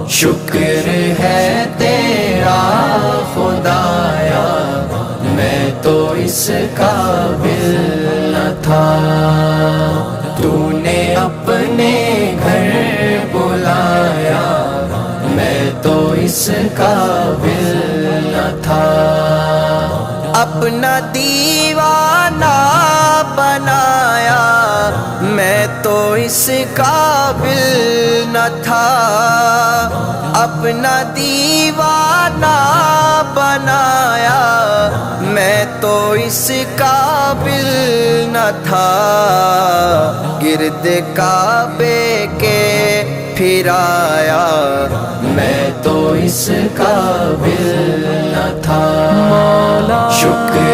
شکر ہے تیرا خدایا، میں تو اس قابل نہ تھا، تو نے اپنے گھر بلایا، میں تو اس قابل نہ تھا، اپنا دیوانہ بنایا، میں تو اس قابل نہ تھا، اپنا دیوانہ بنایا، میں تو اس قابل نہ تھا، گرد کعبے کے پھرایا، میں تو اس قابل نہ تھا، شکر